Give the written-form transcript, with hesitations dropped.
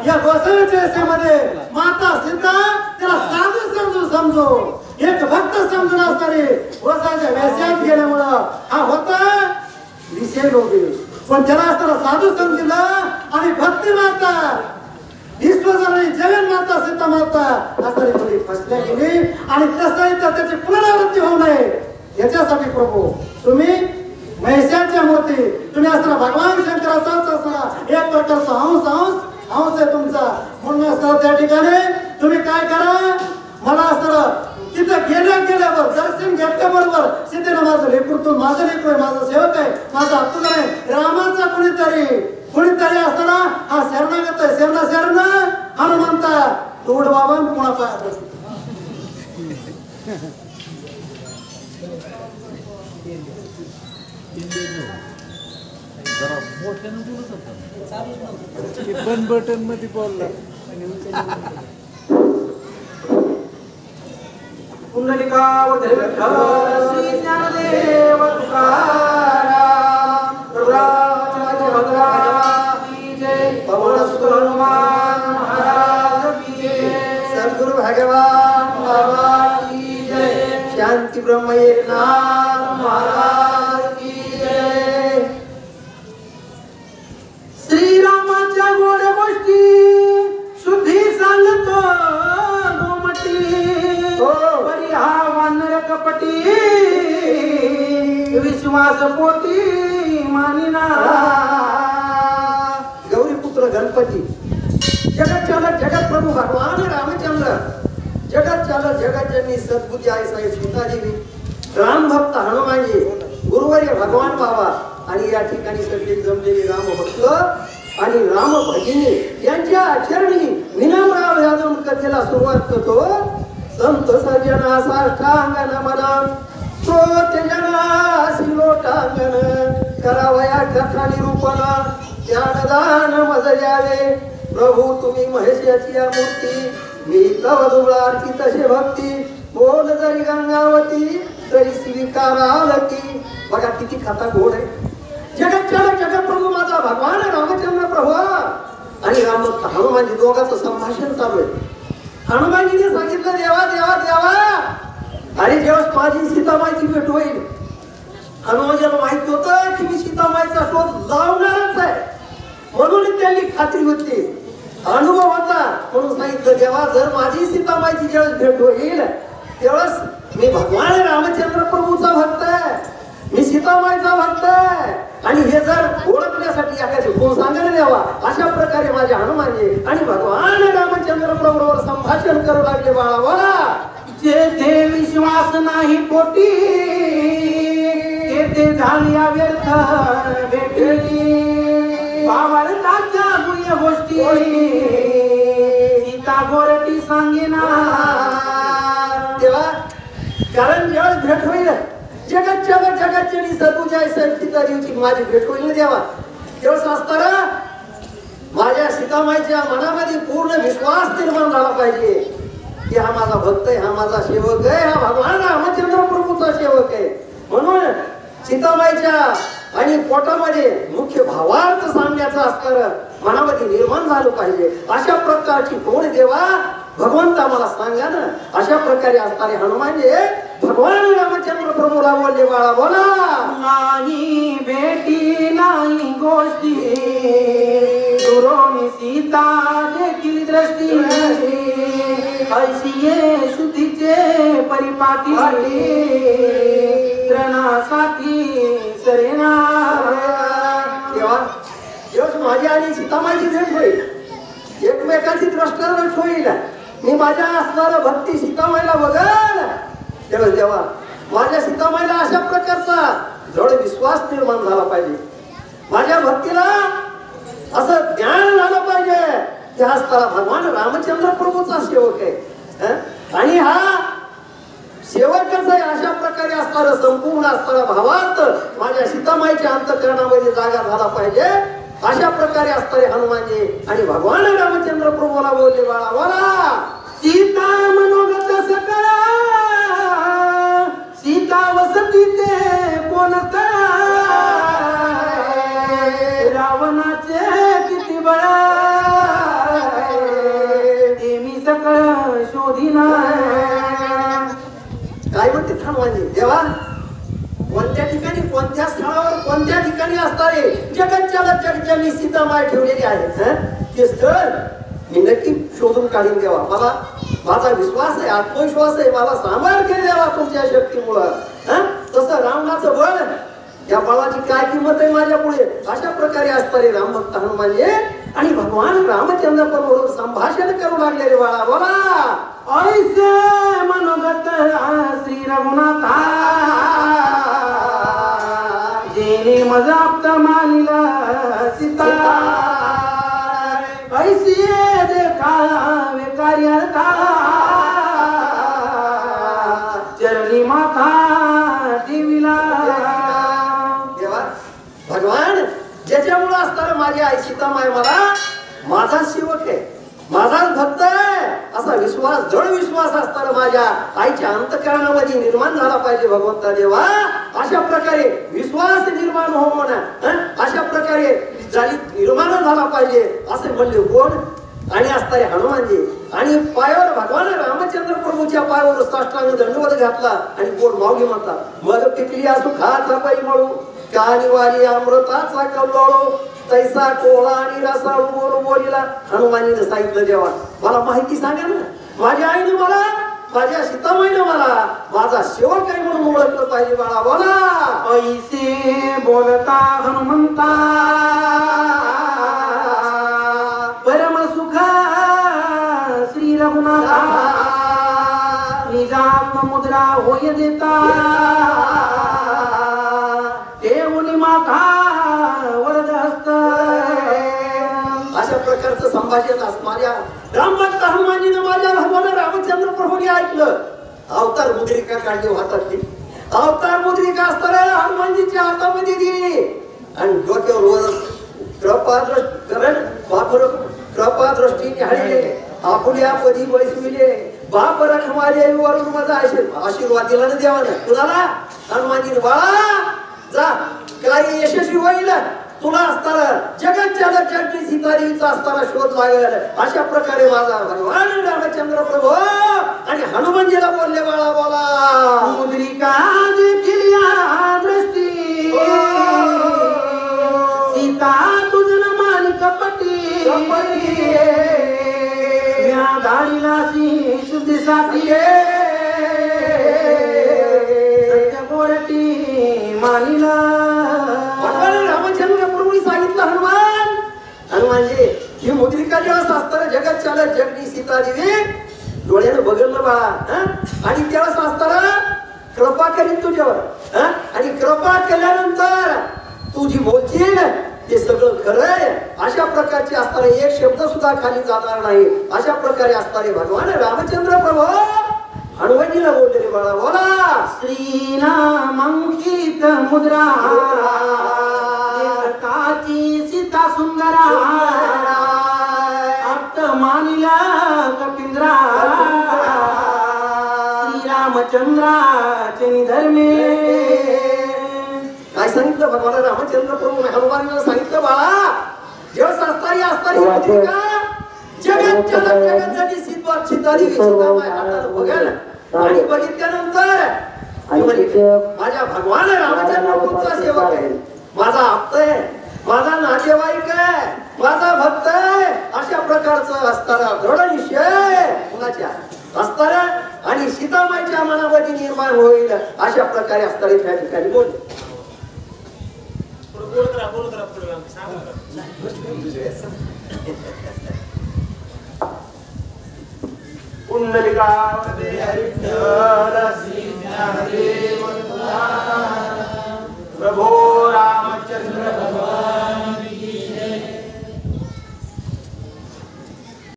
या गोसाव्याच्या मध्ये माता सीता त्याला साधू समजू एक भक्त समजून असणारे गोसाव्याच्या वेशात गेल्यामुळं हा होता विषय लोभे, पण त्याला असताना साधू समजलं आणि भक्ती माता विश्वजननी जगन माता सीता माता असणारी मुली फसल्या गेली आणि तसंही तर त्याची पुनरावृत्ती होऊ नये याच्यासाठी प्रभू तुम्ही महिषाच्या मूर्ती तुम्ही असताना भगवान शंकराचाच असताना एक प्रकारचा हंस आहे तुमचा, म्हणून असताना त्या ठिकाणी तुम्ही काय करा, मला असताना तिथं गेल्यावर दर्शन घेतल्याबरोबर सीतेनं माझं लेकरतो माझं लेकर आहे, माझा सेवक आहे, माझा हक्क आहे, रामाचा कुणीतरी असताना हा शरणागत आहे, शरण हनुमंता तोड बाबा पुन्हा पाय बन बटन मध्ये बोलला पुंडलिकावधर श्री ज्ञानदेव तुकाराम की जय, पवनसुत हनुमान महाराज की जय, सद्गुरु भगवान बाबा की जय, शांती ब्रह्म एकनाथ महाराज की जय। श्रीरामाच्या गोड गोष्टी शुद्धी सांगतो गोमटी, बरी हा वानर कपटी विश्वास पोटी मानिना। गौरी पुत्र गणपती जगत चालक जगत प्रभू भगवान रामचंद्र, जगत चालक जगत जननी सद्बुद्धी आई साई सीतादेवी, राम भक्त हनुमानजी, गुरुवर्य भगवान बाबा आणि या ठिकाणी सगळे जमलेले राम भक्त आणि राम भगिनी यांच्या चरणी विनम्र यादव कथेला सुरुवात करतो। संत सजना साष्टांगन मना श्रोत जनासी लोटांगण, करावया कथा निरूपणा ज्ञानदान मज द्यावे। प्रभू तुम्ही महेशाची या मूर्ती, मी तव दुबळा अर्पित तसे भक्ती, बोल जरी गंगावती तरी स्वीकारावती। बघा किती कथा गोड आहे। जगत चालक जगत प्रभू माझा भगवान रामचंद्र प्रभू आणि राम हनुमानजी दोघांचं संभाषण चालू आहे। हनुमानजीने सांगितलं देवा देवा देवा, अरे जेव्हा माझी सीतामाईची भेट होईल, हनुमानजीला माहित होतं की मी सीतामाईचा शोध लावणारच आहे, म्हणून त्यांनी खात्री होती, अनुभव होता, म्हणून सांगितलं देवा जर माझी सीतामाईची जेव्हा भेट होईल तेव्हाच मी भगवान रामचंद्र प्रभूचा भक्त आहे, मी सीतामाईचा भक्त आहे, आणि हे जर ओळखण्यासाठी एखादी कोण सांगायला द्यावा, अशा प्रकारे माझे हनुमानजी आणि भगवान रामचंद्र प्रभूवर संभाषण करू लागले। बाळा जेथे विश्वास नाही पोटी, तेथे झाली व्यर्थ भेटली, भावार्थाच्या गुह्य गोष्टी सीता गोरटी सांगेना। तेव्हा कारण जेव्हा भेट होईल जगत चालक जगत जनी सद्बुद्धी आई साई सीतादेवीची माझी भेट होईल ना देवा, तेव्हा असताना माझ्या सीतामाईच्या मनामध्ये पूर्ण विश्वास निर्माण झाला पाहिजे की हा माझा भक्त आहे, हा माझा सेवक आहे, हा भगवान रामचंद्र प्रभूचा सेवक आहे। म्हणून सीतामाईच्या आणि पोटामध्ये मुख्य भावार्थ सांगण्याचा असणार मनामध्ये निर्माण झालं पाहिजे। अशा प्रकारची कोण देवा भगवंता मला सांगा ना। अशा प्रकारे असणारे हनुमानजी भगवान रामचंद्र प्रभूला बोलले बाळा बोला, नाही भेटी नाही गोष्टी, दुरोणी सीता देखील दृष्टी, ऐशी ये शुद्धीचे परिपाटी, त्रणासाठी सरेना। तेव्हा जेव्हा माझी आणि सीतामाईची भेट होईल, एकमेकांची द्रष्टारक्ष होईल, मी माझ्या असणारा भक्ती सीतामाईला बघल, तेव्हा माझ्या सीतामाईला अशा प्रकारचा दृढ विश्वास निर्माण झाला पाहिजे, माझ्या भक्तीला असं ज्ञान झालं पाहिजे की हा असणारा भगवान रामचंद्र प्रभूचा सेवक आहे, आणि हा सेवक कसा आहे अशा प्रकारे असणारा संपूर्ण असणारा भावार्थ माझ्या सीतामाईच्या अंतःकरणामध्ये जागा झाला पाहिजे। अशा प्रकारे असणारे हनुमानजी आणि भगवान रामचंद्र प्रभूला बोलले बाळा बोला, सीता मनोगत सकळा, सीता वसती ते कोण कळा, रावणाचे किती बळा, देवा कोणत्या ठिकाणी कोणत्या स्थळावर कोणत्या ठिकाणी असणारे जगतच्या जगज्यांनी सीतामाय ठेवलेली आहे ते स्थळ मी नक्की शोधून काढून देवा. मला माझा विश्वास आहे, आत्मविश्वास आहे, मला सामर्थ्य द्यावा तुमच्या शक्तीमुळं. तसं रावणाचं बळ, या बळाची काय किंमत आहे माझ्या पुढे. अशा प्रकारे असणारे रामभक्त हनुमानजी आणि भगवान रामचंद्र बरोबर संभाषण करू लागले रे बाळा. बोला ऐसे मनोगत श्री रघुनाथा जेने मजाप्त मानिला सीता ऐसी देखावे कार्यार्था चरणी माथा देवीला. देवा भगवान ज्याच्यामुळे असणारा माझी आई सीतामाय मला माझा सेवक आहे, माझाच भक्त आहे असा विश्वास, दृढ विश्वास असताना माझ्या आईच्या अंतःकरणामध्ये निर्माण झाला पाहिजे भगवंता देवा. अशा प्रकारे विश्वास निर्माण होऊन अशा प्रकारे निर्माण झाला पाहिजे असे म्हणले कोण आणि असणारे हनुमानजी. आणि पायावर भगवान रामचंद्र प्रभूच्या पायावर साष्टांग दंडवत घातला आणि गोड माऊली म्हणतात मग पिकली असू खाचा पायी मळू कानी वाली अमृताचा कल्लोळू तैसा कोळा आणि रसाळू बोलू बोलीला. हनुमानीने सांगितलं देवा मला माहिती सांगा ना, माझ्या आईने मला, माझ्या सीतामाईने मला माझा सेवक आहे म्हणून ओळखलं पाहिजे बाळा. बोला ऐसे बोलता हनुमंता परम सुख श्री रघुनाथा निजात्म मुद्रा होय देता देवनी माता वरद हस्त. अशा प्रकारचं संभाषण माझ्या रामभक्त हनुमानजीने माझ्या भगवान रामचंद्र प्रभूने ऐकलं. अवतार मुद्रिका काढली हातातली, अवतार मुद्रिका असताना हनुमानजीच्या हातामध्ये दिली आणि डोक्यावर वर कृपा दृष्टीने हळले आपुल्या पदी बैसविले बाप रखमारे वरून माझा आशीर्वाद दिला ना देवानं. कुणाला? हनुमानजीने. बाळा जा कार्य यशस्वी होईल, तुला असताना जगतच्या जगची सीतादेवीचा असताना शोध लागेल. अशा प्रकारे माझा भगवान रामचंद्र प्रभू आणि हनुमानजीला बोलले बाळा. बोला मुद्रिका देखील दृष्टी सीता तुझं मान कपटी या गाडीला शुद्धीसाठी सत्य गोरटी मानिला. भगवान रामचंद्र प्रभूंनी सांगितलं हनुमानजी ही मुद्रिका जेव्हा असताना जगत चालत जगनी सीतादेवी डोळ्यानं बघितलं बाळा आणि तेव्हा असताना कृपा करीन तुझ्यावर आणि कृपा केल्यानंतर तू जी बोलशील ते सगळं खरं आहे. अशा प्रकारचे असणारे एक शब्द सुद्धा खाली जाणार नाही. अशा प्रकारे असणारे भगवान रामचंद्र प्रभू हनुमानजीला बोलले रे बाळा. बोला श्रीरामांकित मुद्रा काची सीता सुंदरा आप्त मानिला कपिंद्रा श्रीरामचंद्राचे निधर्मे. काय सांगितलं भगवान रामचंद्र प्रभू हनुमानजीला सांगितलं बाळा जेव्हा असताना जगत सीतादेवी सीतामाय हातानं बघायला आणि बघितल्यानंतर माझ्या भगवान रामचंद्र प्रभूचा सेवक आहे, माझा आप्त आहे, माझा नातेवाईक आहे, माझा भक्त आहे. अशा प्रकारचं असताना दृढ निश्चय कुणाच्या असताना आणि सीतामाईच्या मनामध्ये निर्माण होईल. अशा प्रकारे असताना त्या ठिकाणी बोल पुंडलिका